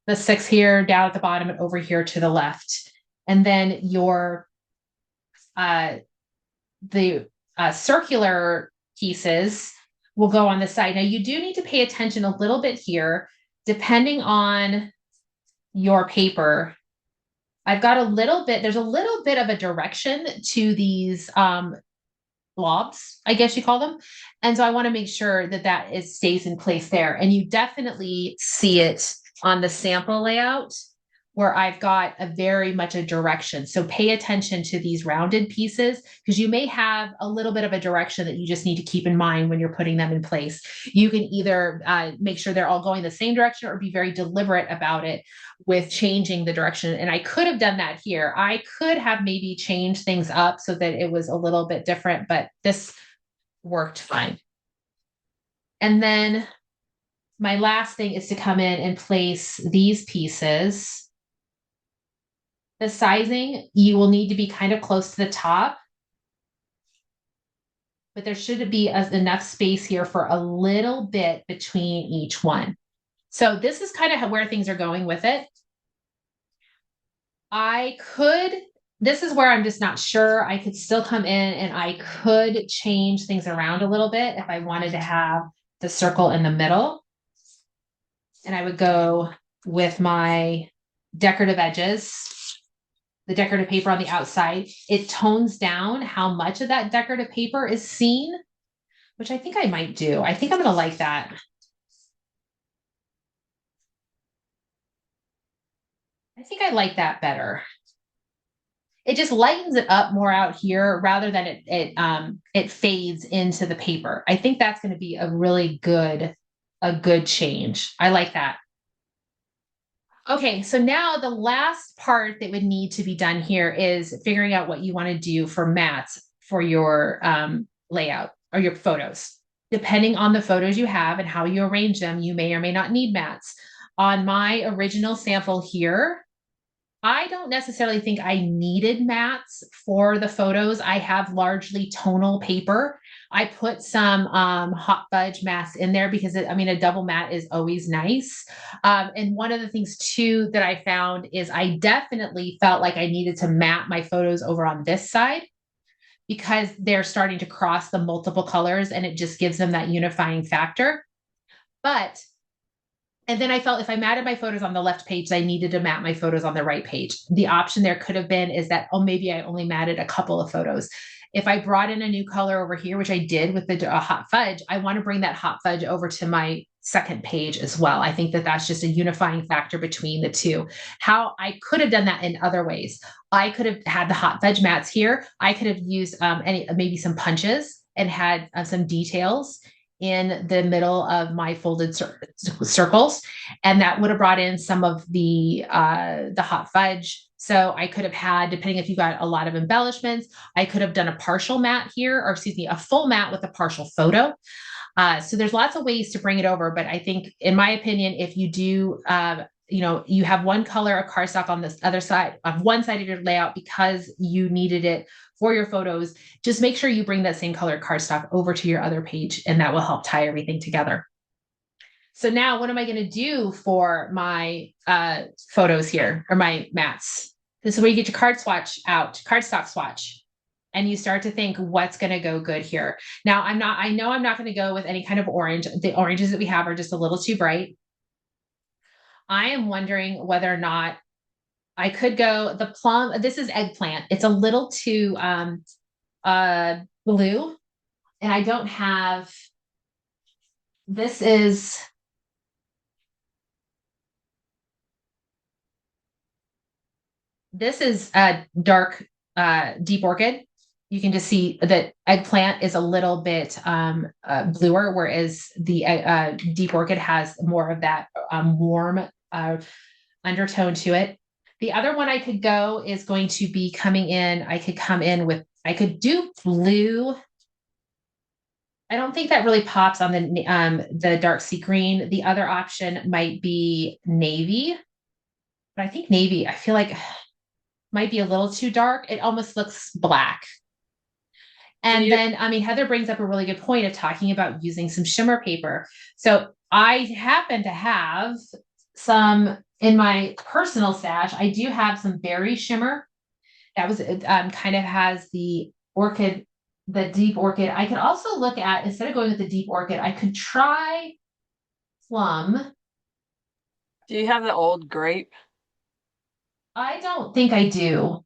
the 6 here, down at the bottom, and over here to the left. And then the circular pieces will go on the side. Now you do need to pay attention a little bit here, depending on your paper. I've got there's a little bit of a direction to these blobs, I guess you call them. And so I want to make sure that stays in place there. And you definitely see it on the sample layout where I've got a very much a direction. So pay attention to these rounded pieces because you may have a little bit of a direction that you just need to keep in mind when you're putting them in place. You can either make sure they're all going the same direction or be very deliberate about it with changing the direction. And I could have done that here. I could have maybe changed things up so that it was a little bit different, but this worked fine. And then my last thing is to come in and place these pieces. The sizing, you will need to be kind of close to the top, but there should be enough space here for a little bit between each one. So this is kind of where things are going with it. This is where I'm just not sure. I could still come in and I could change things around a little bit if I wanted to have the circle in the middle. And I would go with my decorative edges, the decorative paper on the outside. It tones down how much of that decorative paper is seen, which I think I might do. I think I'm going to like that. I think I like that better. It just lightens it up more out here rather than it fades into the paper. I think that's going to be a really good change. I like that. Okay, so now the last part that would need to be done here is figuring out what you want to do for mats for your layout or your photos. Depending on the photos you have and how you arrange them, you may or may not need mats. On my original sample here, I don't necessarily think I needed mats for the photos. I have largely tonal paper. I put some hot fudge mats in there because I mean, a double mat is always nice. And one of the things too that I found is I definitely felt like I needed to mat my photos over on this side because they're starting to cross the multiple colors and it just gives them that unifying factor. But and then I felt if I matted my photos on the left page, I needed to mat my photos on the right page. The option there could have been is that, oh, maybe I only matted a couple of photos. If I brought in a new color over here, which I did with the hot fudge, I want to bring that hot fudge over to my second page as well. I think that that's just a unifying factor between the two. How I could have done that in other ways. I could have had the hot fudge mats here. I could have used maybe some punches and had some details in the middle of my folded circles, and that would have brought in some of the hot fudge. So I could have had, depending if you got a lot of embellishments, I could have done a partial mat here, or excuse me, a full mat with a partial photo. So there's lots of ways to bring it over, but I think, in my opinion, if you do, you have one color of cardstock on this other side, on one side of your layout because you needed it for your photos, just make sure you bring that same color cardstock over to your other page, and that will help tie everything together. So now what am I going to do for my photos here, or my mats? This is where you get your cardstock swatch. And you start to think what's going to go good here. Now, I know I'm not going to go with any kind of orange. The oranges that we have are just a little too bright. I am wondering whether or not I could go the plum. This is eggplant. It's a little too blue. And I don't have, this is a dark deep orchid. You can just see that eggplant is a little bit bluer, whereas the deep orchid has more of that warm undertone to it. The other one I could go is going to be coming in. I could do blue. I don't think that really pops on the dark sea green. The other option might be navy, but I think navy, I feel like might be a little too dark. It almost looks black. And then, I mean, Heather brings up a really good point of talking about using some shimmer paper. So I happen to have some in my personal stash. I do have some berry shimmer that was kind of has the orchid, the deep orchid. I could also look at, instead of going with the deep orchid, I could try plum. Do you have the old grape? I don't think I do.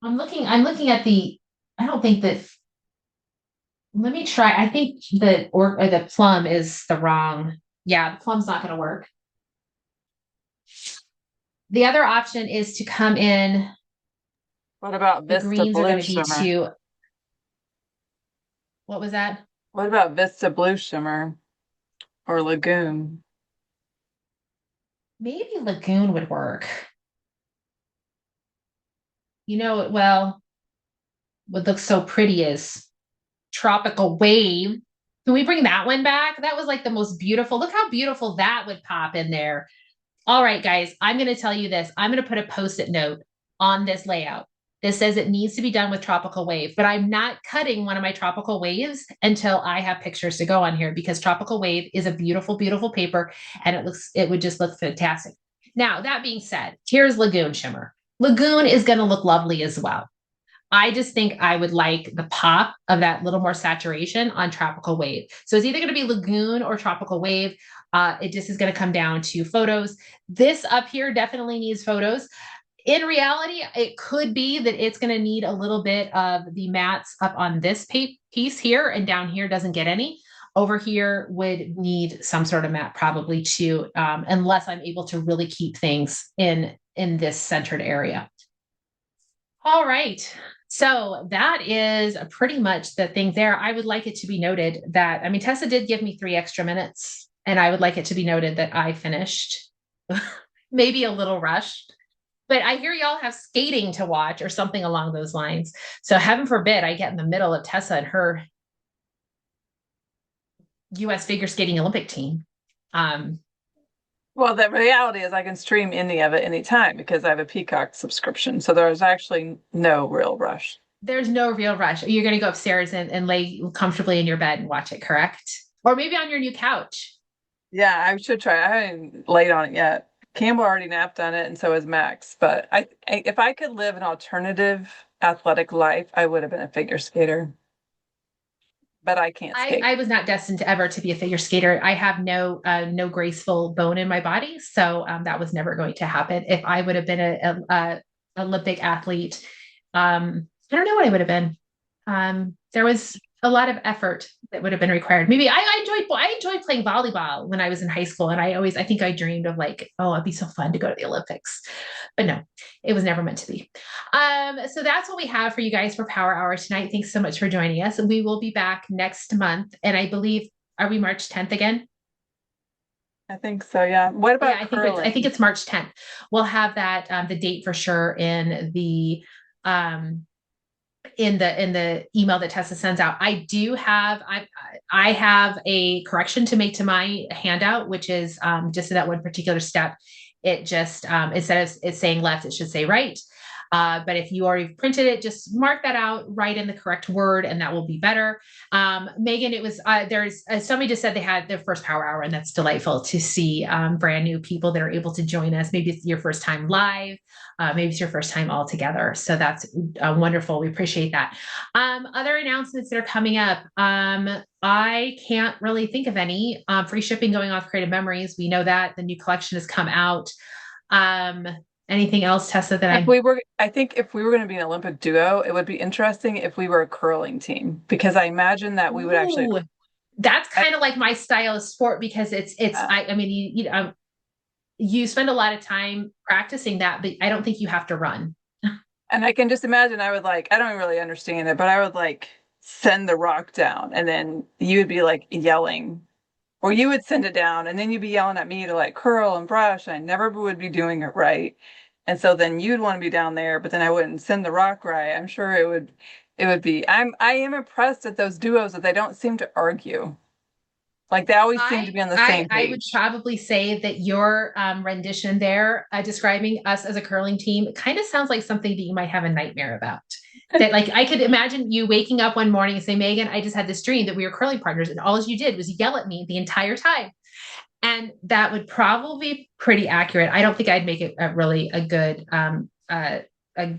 I'm looking at I don't think that, let me try. I think or the plum is the wrong. Yeah, the plum's not going to work. The other option is to come in. What about The Vista greens are Blue going to be Shimmer? too. What was that? What about Vista Blue Shimmer or Lagoon? Maybe Lagoon would work. Well, what looks so pretty is Tropical Wave. Can we bring that one back? That was like the most beautiful. Look how beautiful that would pop in there. All right, guys, I'm going to tell you this. I'm going to put a post-it note on this layout. This says it needs to be done with Tropical Wave, but I'm not cutting one of my Tropical Waves until I have pictures to go on here, because Tropical Wave is a beautiful, beautiful paper, and it would just look fantastic. Now, that being said, here's Lagoon Shimmer. Lagoon is going to look lovely as well. I just think I would like the pop of that little more saturation on Tropical Wave. So it's either going to be Lagoon or Tropical Wave. It just is going to come down to photos. This up here definitely needs photos. In reality, it could be that it's going to need a little bit of the mats up on this piece here, and down here doesn't get any. Over here would need some sort of mat probably too, unless I'm able to really keep things in this centered area. All right. So that is pretty much the thing there. I would like it to be noted that, I mean, Tessa did give me 3 extra minutes, and I would like it to be noted that I finished maybe a little rushed, but I hear y'all have skating to watch or something along those lines. So heaven forbid I get in the middle of Tessa and her US figure skating Olympic team. Well, the reality is I can stream any of it anytime because I have a Peacock subscription. So there's actually no real rush. There's no real rush. You're going to go upstairs and lay comfortably in your bed and watch it, correct? Or maybe on your new couch. Yeah, I should try. I haven't laid on it yet. Campbell already napped on it, and so has Max. But if I could live an alternative athletic life, I would have been a figure skater. But I can't skate. I was not destined to ever to be a figure skater. I have no graceful bone in my body, so that was never going to happen. If I would have been a Olympic athlete, I don't know what I would have been. There was a lot of effort that would have been required. Maybe I enjoyed playing volleyball when I was in high school, and I think I dreamed of like, oh, it'd be so fun to go to the Olympics, but no, it was never meant to be. So that's what we have for you guys for Power Hour tonight. Thanks so much for joining us. We will be back next month, and I believe, are we March 10th again? I think so, yeah. What Yeah, about I think curling? it's March 10th. We'll have that the date for sure um in the email that Tessa sends out. I have a correction to make to my handout, which is just in that one particular step. It just instead of it's saying left, it should say right. But if you already printed it, just mark that out, write in the correct word, and that will be better. Meggan, it was there's somebody just said they had their first power hour, and that's delightful to see brand new people that are able to join us. Maybe it's your first time live, maybe it's your first time all together. So that's wonderful. We appreciate that. Other announcements that are coming up. I can't really think of any. Free shipping going off Creative Memories. We know that the new collection has come out. Um, Anything else, Tessa, that I think if we were going to be an Olympic duo, it would be interesting if we were a curling team because I imagine that we would actually. ooh, that's I, kind of like my style of sport because I mean you spend a lot of time practicing that, but I don't think you have to run. and I can just imagine I would like, I don't really understand it, but I would like send the rock down and then you would be like yelling, or you would send it down and then you'd be yelling at me to like curl and brush. And I never would be doing it right. And so then you'd want to be down there, but then I wouldn't send the rock right. I'm sure it would be, I am impressed at those duos that they don't seem to argue. Like they always seem to be on the same I would page. probably say that your rendition there, describing us as a curling team, kind of sounds like something that you might have a nightmare about. That like I could imagine you waking up one morning and say, Meggan, I just had this dream that we were curling partners, and all you did was yell at me the entire time. And that would probably be pretty accurate. I don't think I'd make it a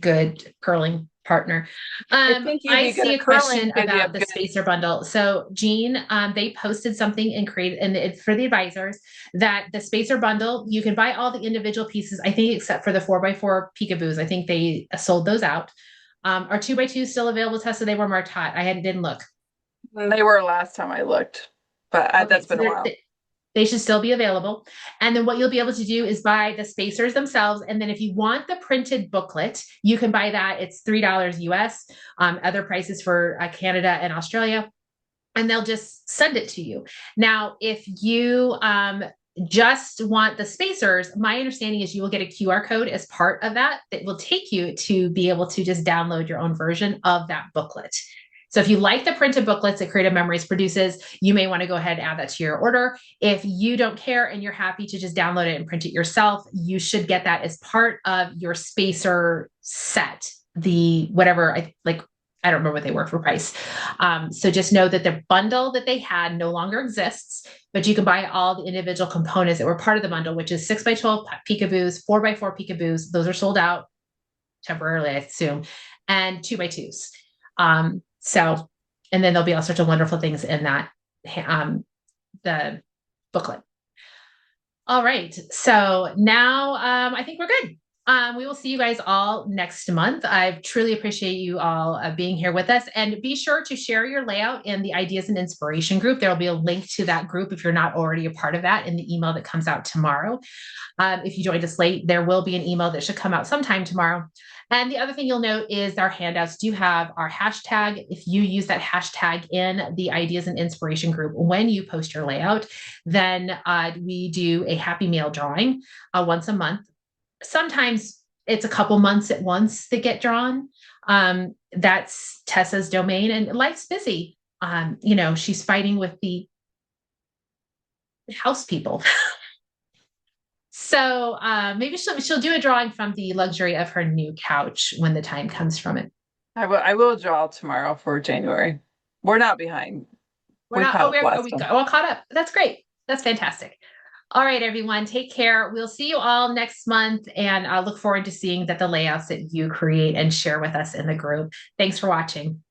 good curling partner. I think you'd I be good see at a curling question because you about have the good. spacer bundle. So Jean, they posted something and created, and it's for the advisors that the spacer bundle, you can buy all the individual pieces, I think, except for the 4x4 peekaboos. I think they sold those out. Are 2x2 still available, Tessa? They were marked hot. Didn't look. They were last time I looked, but Okay, that's so been a while. they should still be available. And then what you'll be able to do is buy the spacers themselves. And then if you want the printed booklet, you can buy that. It's $3 US, other prices for Canada and Australia. And they'll just send it to you. Now, if you just want the spacers, my understanding is you will get a QR code as part of that that will take you to be able to just download your own version of that booklet. So if you like the printed booklets that Creative Memories produces, you may want to go ahead and add that to your order. If you don't care and you're happy to just download it and print it yourself, you should get that as part of your spacer set. The whatever I don't remember what they were for price. So just know that the bundle that they had no longer exists, but you can buy all the individual components that were part of the bundle, which is 6x12 peekaboos, 4x4 peekaboos. Those are sold out temporarily, I assume, and 2x2s. So, and then there'll be all sorts of wonderful things in that, the booklet. All right. So now I think we're good. We will see you guys all next month. I truly appreciate you all being here with us. And be sure to share your layout in the Ideas and Inspiration group. There will be a link to that group if you're not already a part of that in the email that comes out tomorrow. If you joined us late, there will be an email that should come out sometime tomorrow. And the other thing you'll note is our handouts do have our hashtag. If you use that hashtag in the Ideas and Inspiration group when you post your layout, then we do a Happy Meal drawing once a month. Sometimes it's a couple months at once that get drawn. That's Tessa's domain, and life's busy. She's fighting with the house people. So maybe she'll do a drawing from the luxury of her new couch when the time comes from it. I will draw tomorrow for January. We're not behind. We're We not, caught oh, up we're, last we time. got all caught up. That's great. That's fantastic. All right, everyone, take care. We'll see you all next month, and I look forward to seeing that the layouts that you create and share with us in the group. Thanks for watching.